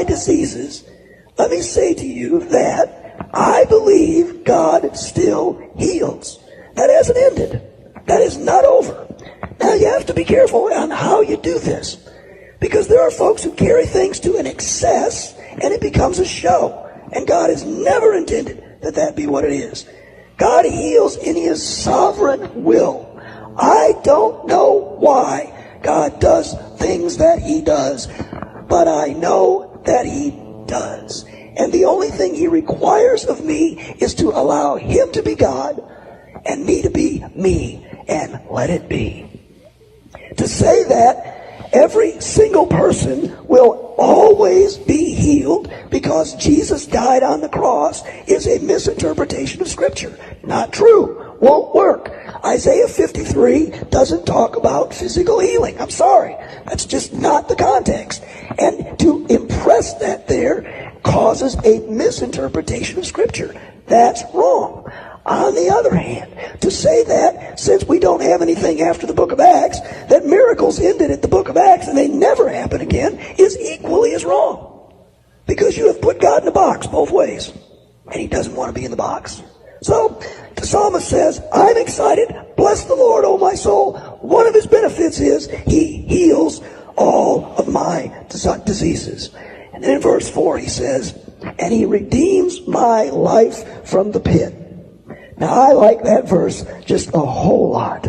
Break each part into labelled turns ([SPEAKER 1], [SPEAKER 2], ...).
[SPEAKER 1] my diseases, let me say to you that I believe God still heals. That hasn't ended. That is not over. Now you have to be careful on how you do this, because there are folks who carry things to an excess and it becomes a show. And God has never intended that that be what it is. God heals in His sovereign will. I don't know why God does things that He does, but I know that He does. And the only thing He requires of me is to allow Him to be God and me to be me, and let it be. To say that every single person will always be healed because Jesus died on the cross is a misinterpretation of Scripture. Not true. Won't work. Isaiah 53 doesn't talk about physical healing. I'm sorry. That's just not the context. And to impress that there causes a misinterpretation of Scripture. That's wrong. On the other hand, to say that since we don't have anything after the book of Acts, that miracles ended at the book of Acts and they never happen again is equally as wrong. Because you have put God in a box both ways. And He doesn't want to be in the box. So, the psalmist says, I'm excited. Bless the Lord, O my soul. One of His benefits is He heals all of my diseases. And then in verse 4 he says, and He redeems my life from the pit. Now, I like that verse just a whole lot.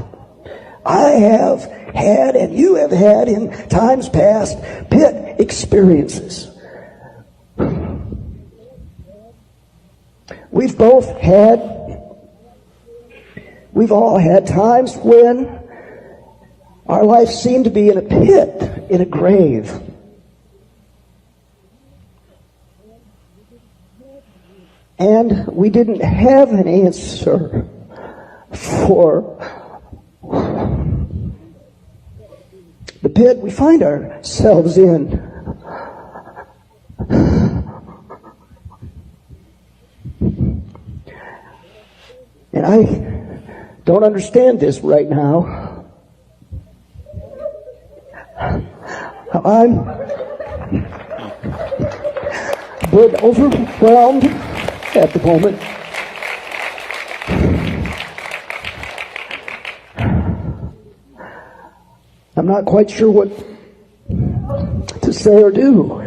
[SPEAKER 1] I have had, and you have had in times past, pit experiences. We've all had times when our life seemed to be in a pit, in a grave. And we didn't have an answer for the pit we find ourselves in. And I don't understand this right now. I'm a bit overwhelmed at the moment. I'm not quite sure what to say or do.